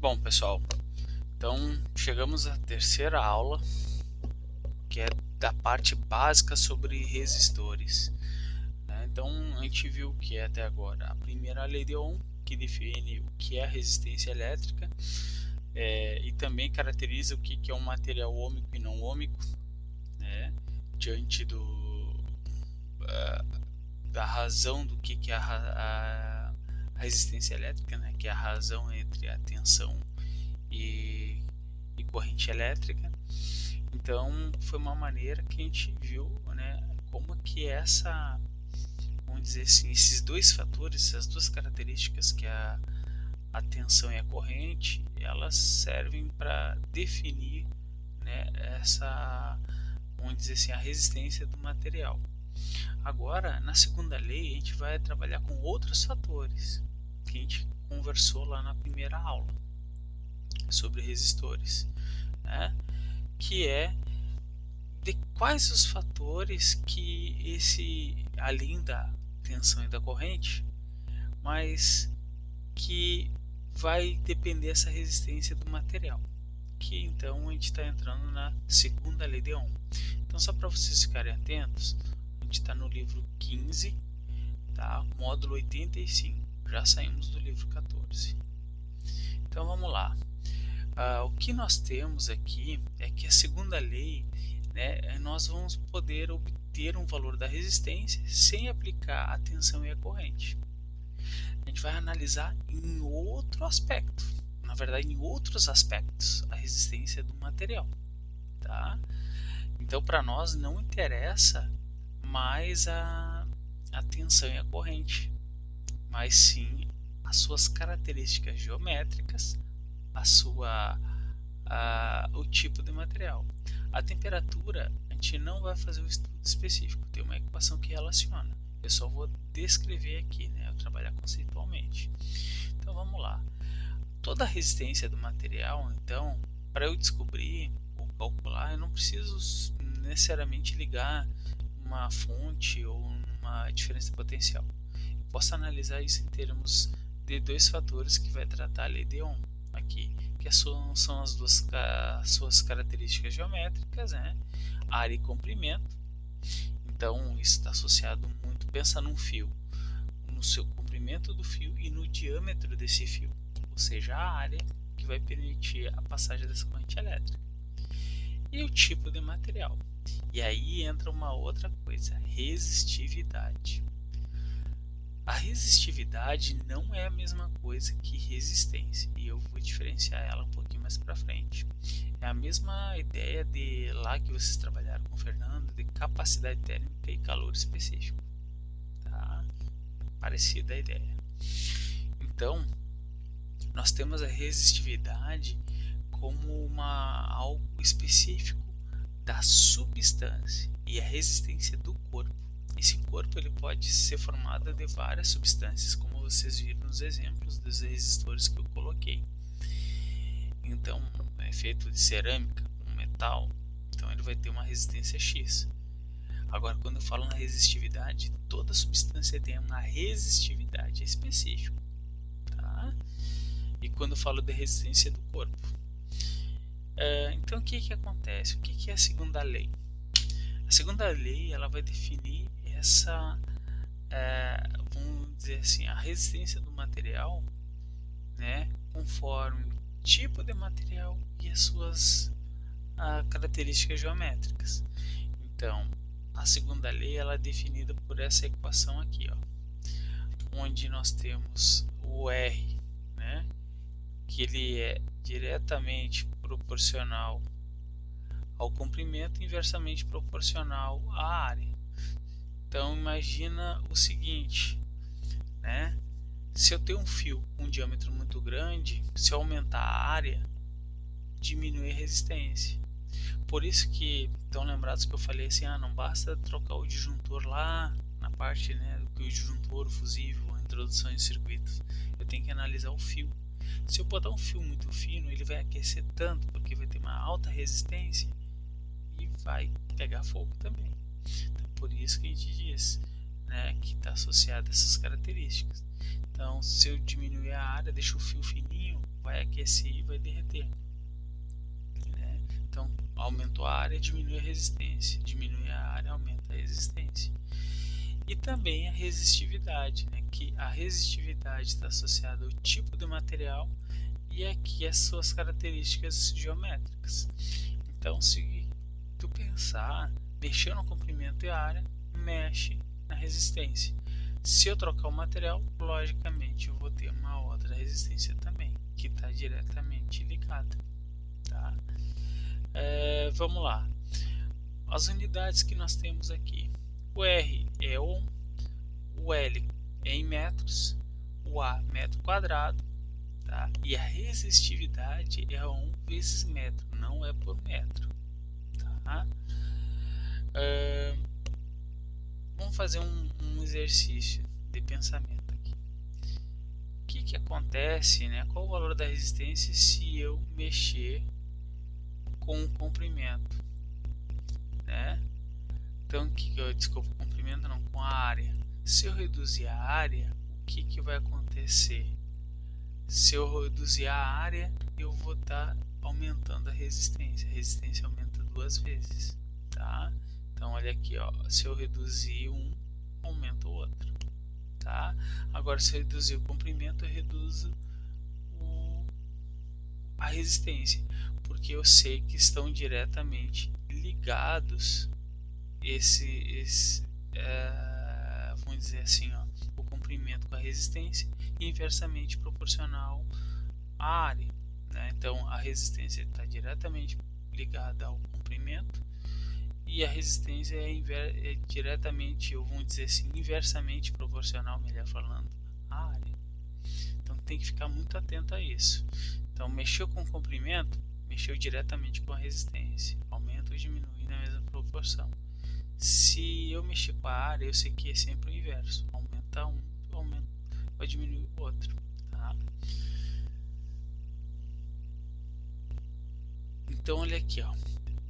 Bom, pessoal, então chegamos à terceira aula, que é da parte básica sobre resistores, né? Então a gente viu o que é até agora a primeira lei de Ohm, que define o que é a resistência elétrica, e também caracteriza o que é um material ôhmico e não ôhmico, né? Diante da razão do que é a resistência elétrica, né? Que é a razão entre a tensão e corrente elétrica. Então foi uma maneira que a gente viu, né, como que vamos dizer assim, esses dois fatores, essas duas características, que é a tensão e a corrente, elas servem para definir, né, vamos dizer assim, a resistência do material. Agora, na segunda lei, a gente vai trabalhar com outros fatores que a gente conversou lá na primeira aula sobre resistores, né? Que é de quais os fatores que além da tensão e da corrente, mas que vai depender essa resistência do material, que então a gente está entrando na segunda lei de Ohm. Então, só para vocês ficarem atentos, a gente está no livro 15, tá? Módulo 85, já saímos do livro 14. Então vamos lá. O que nós temos aqui é que a segunda lei, né, nós vamos poder obter um valor da resistência sem aplicar a tensão e a corrente. A gente vai analisar em outro aspecto, na verdade em outros aspectos, a resistência do material, tá? Então para nós não interessa mais a tensão e a corrente, mas sim as suas características geométricas, o tipo de material. A temperatura, a gente não vai fazer um estudo específico, tem uma equação que relaciona. Eu só vou descrever aqui, né? Eu trabalhar conceitualmente. Então vamos lá. Toda a resistência do material, então, para eu descobrir ou calcular, eu não preciso necessariamente ligar uma fonte ou uma diferença potencial. Eu posso analisar isso em termos de dois fatores que vai tratar a lei de Ohm aqui, que são as suas características geométricas, né? Área e comprimento. Então isso está associado muito, pensa num fio, no seu comprimento do fio e no diâmetro desse fio, ou seja, a área que vai permitir a passagem dessa corrente elétrica. E o tipo de material. E aí entra uma outra coisa, resistividade. A resistividade não é a mesma coisa que resistência, e eu vou diferenciar ela um pouquinho mais para frente. É a mesma ideia de lá que vocês trabalharam com o Fernando, de capacidade térmica e calor específico, tá? Parecida a ideia. Então, nós temos a resistividade como algo específico da substância e a resistência do corpo. Esse corpo ele pode ser formado de várias substâncias, como vocês viram nos exemplos dos resistores que eu coloquei. Então, é feito de cerâmica, um metal, então ele vai ter uma resistência X. Agora, quando eu falo na resistividade, toda substância tem uma resistividade específica, tá? E quando eu falo de resistência do corpo, então o que acontece? O que é a segunda lei? A segunda lei ela vai definir vamos dizer assim, a resistência do material, né, conforme o tipo de material e as suas características geométricas. Então, a segunda lei ela é definida por essa equação aqui, ó, onde nós temos o R, né, que ele é diretamente proporcional ao comprimento, inversamente proporcional à área. Então imagina o seguinte, né? Se eu tenho um fio com um diâmetro muito grande, se eu aumentar a área, diminui a resistência. Por isso que estão lembrados que eu falei assim, não basta trocar o disjuntor lá na parte, né, do que o disjuntor, o fusível, a introdução em circuitos. Eu tenho que analisar o fio. Se eu botar um fio muito fino, ele vai aquecer tanto porque vai ter uma alta resistência e vai pegar fogo também. Então, por isso que a gente diz, né, que está associado a essas características. Então, se eu diminuir a área, deixo o fio fininho, vai aquecer e vai derreter, né? Então, aumentou a área, diminui a resistência, diminui a área, aumenta a resistência. E também a resistividade, né? Que a resistividade está associada ao tipo de material e aqui as suas características geométricas. Então, se tu pensar, mexer no comprimento e área, mexe na resistência. Se eu trocar o material, logicamente eu vou ter uma outra resistência também, que está diretamente ligada. Tá? Vamos lá. As unidades que nós temos aqui. O R é ohm, o L é em metros, o A metro quadrado, tá? E a resistividade é ohm vezes metro, não é por metro. Tá? Vamos fazer um exercício de pensamento aqui. O que acontece, né? Qual o valor da resistência se eu mexer com o comprimento, né? Então, desculpa, comprimento não, com a área. Se eu reduzir a área, o que vai acontecer? Se eu reduzir a área, eu vou estar aumentando a resistência. A resistência aumenta 2 vezes, tá? Então, olha aqui, ó. Se eu reduzir um, aumenta o outro, tá? Agora, se eu reduzir o comprimento, eu reduzo a resistência, porque eu sei que estão diretamente ligados vamos dizer assim, ó, o comprimento com a resistência e inversamente proporcional à área, né? Então a resistência está diretamente ligada ao comprimento e a resistência é diretamente, ou vamos dizer assim, inversamente proporcional, melhor falando, à área. Então tem que ficar muito atento a isso. Então mexeu com o comprimento, mexeu diretamente com a resistência, aumenta ou diminui na mesma proporção. Se eu mexer com a área, eu sei que é sempre o inverso, aumenta um, vai diminuir o outro, tá? Então olha aqui, ó.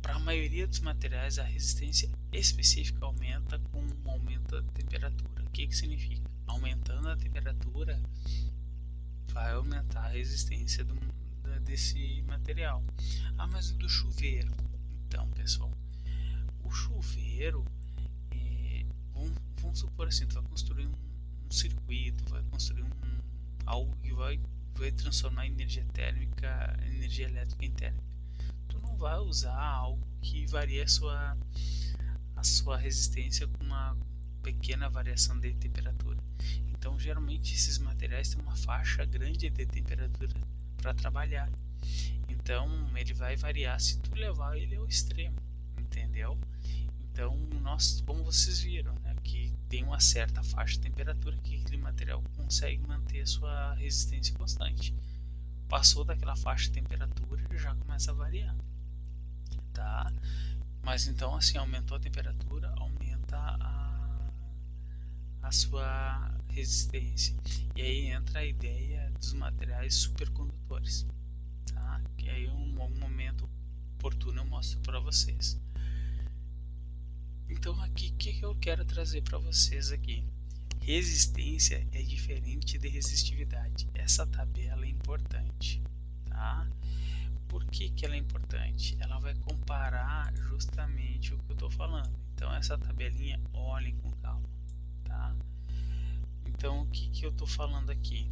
Para a maioria dos materiais, a resistência específica aumenta com o aumento da temperatura. O que significa? Aumentando a temperatura, vai aumentar a resistência desse material. Ah, mas o do chuveiro? Então, pessoal, o chuveiro, vamos supor assim, tu vai construir um circuito, vai construir algo que vai transformar energia térmica, energia elétrica em térmica. Tu não vai usar algo que varia a sua resistência com uma pequena variação de temperatura. Então, geralmente esses materiais têm uma faixa grande de temperatura para trabalhar. Então, ele vai variar se tu levar ele ao extremo, entendeu? Então, como vocês viram, né, que tem uma certa faixa de temperatura que aquele material consegue manter a sua resistência constante. Passou daquela faixa de temperatura, já começa a variar, tá? Mas então, assim, aumentou a temperatura, aumenta a sua resistência. E aí entra a ideia dos materiais supercondutores, tá? Que aí em algum momento oportuno eu mostro para vocês. Então aqui, o que eu quero trazer para vocês aqui? Resistência é diferente de resistividade. Essa tabela é importante, tá? Por que ela é importante? Ela vai comparar justamente o que eu estou falando. Então essa tabelinha, olhem com calma, tá? Então o que eu estou falando aqui?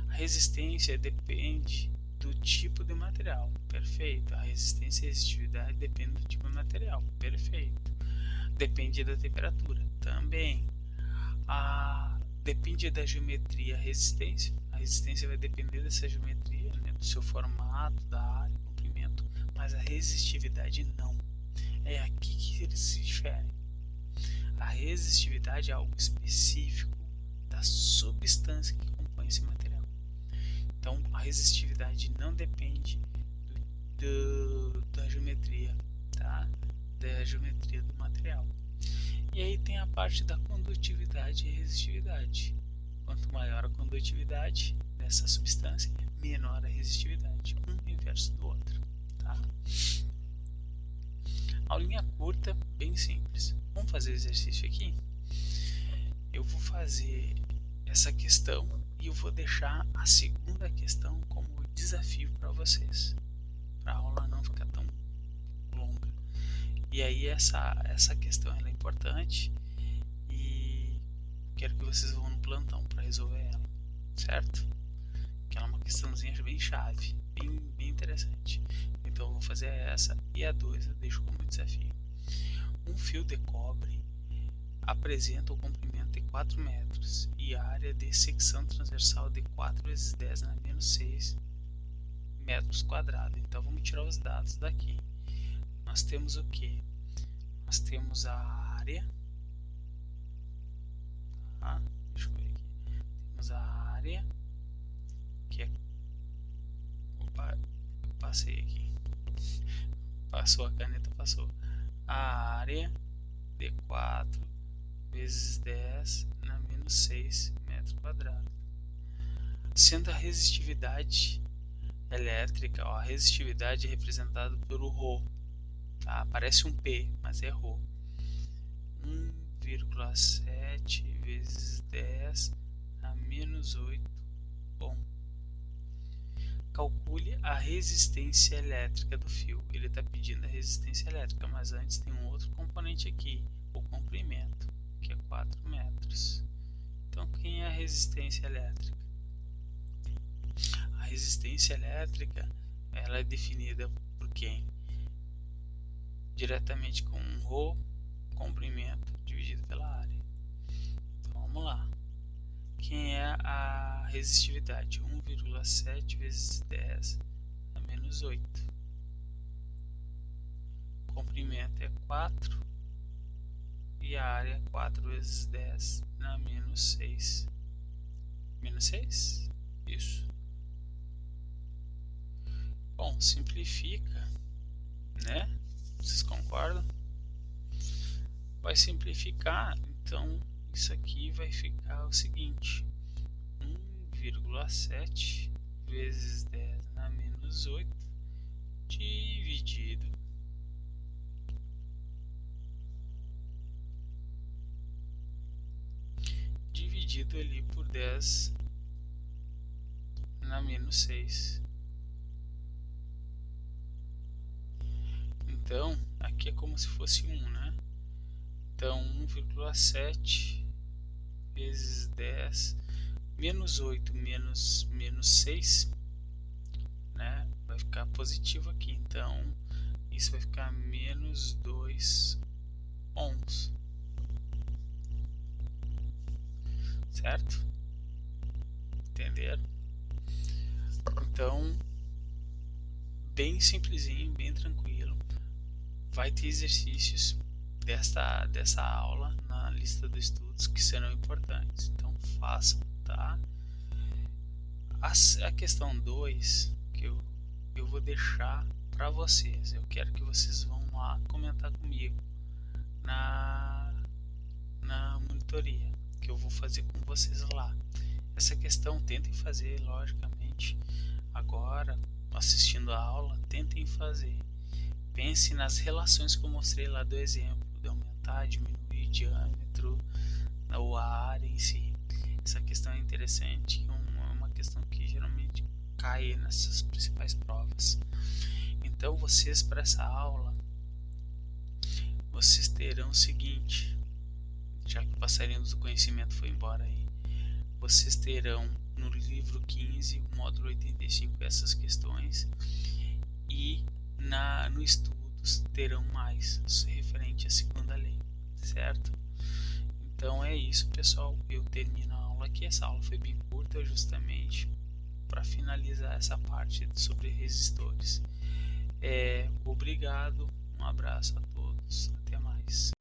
A resistência depende do tipo de material, perfeito. A resistência e a resistividade dependem do tipo de material, perfeito. Depende da temperatura, também. Depende da geometria, a resistência vai depender dessa geometria, né, do seu formato, da área, comprimento, mas a resistividade não. É aqui que eles se diferem. A resistividade é algo específico da substância que compõe esse material. Então a resistividade não depende da geometria, tá? Da geometria do material. E aí tem a parte da condutividade e resistividade. Quanto maior a condutividade dessa substância, menor a resistividade, um inverso do outro, tá? Aulinha curta, bem simples. Vamos fazer o exercício aqui? Eu vou fazer essa questão e eu vou deixar a segunda questão como desafio vocês, para a aula não ficar tão longa. E aí essa questão ela é importante e quero que vocês vão no plantão para resolver ela, certo? Que ela é uma questãozinha bem chave, bem interessante. Então eu vou fazer essa e a 2 eu deixo como desafio. Um fio de cobre apresenta o comprimento de 4 metros e a área de secção transversal de 4 vezes 10 na menos 6 metros quadrados. Então vamos tirar os dados daqui. Nós temos o que? Nós temos a área. Tá? Deixa eu ver aqui. Temos a área que é. Opa, eu passei aqui. Passou a caneta, passou. A área de 4 vezes 10 na menos 6 metros quadrados. Sendo a resistividade elétrica, ó, a resistividade é representada pelo ρ, tá? Parece um P, mas é ρ. 1,7 vezes 10 a menos 8 ohm. Calcule a resistência elétrica do fio. Ele está pedindo a resistência elétrica, mas antes tem um outro componente aqui, o comprimento, que é 4 metros. Então, quem é a resistência elétrica? A resistência elétrica ela é definida por quem? Diretamente com um ρ, comprimento, dividido pela área. Então, vamos lá. Quem é a resistividade? 1,7 vezes 10 a menos 8. O comprimento é 4 e a área é 4 vezes 10 na menos 6. Menos 6? Isso. Bom, simplifica, né? Vocês concordam? Vai simplificar, então isso aqui vai ficar o seguinte: 1,7 vezes 10 na menos 8 dividido ali por 10 na menos 6. Então, aqui é como se fosse 1, né? Então, 1,7 vezes 10 menos 8 menos 6, né? Vai ficar positivo aqui. Então, isso vai ficar menos 2 ohms. Certo? Entenderam? Então, bem simplesinho, bem tranquilo. Vai ter exercícios dessa aula na lista de estudos que serão importantes. Então, façam, tá? A questão 2 que eu vou deixar para vocês. Eu quero que vocês vão lá comentar comigo na monitoria que eu vou fazer com vocês lá. Essa questão tentem fazer, logicamente, agora assistindo a aula, tentem fazer. Pense nas relações que eu mostrei lá do exemplo, de aumentar, diminuir diâmetro, ou a área em si. Essa questão é interessante, é uma questão que geralmente cai nessas principais provas. Então vocês, para essa aula, vocês terão o seguinte, já que o passarinho do conhecimento foi embora aí, vocês terão no livro 15, o módulo 85, essas questões, e no estudos terão mais referente à segunda lei, certo? Então é isso, pessoal, eu termino a aula aqui. Essa aula foi bem curta, justamente para finalizar essa parte sobre resistores. Obrigado, um abraço a todos, até mais.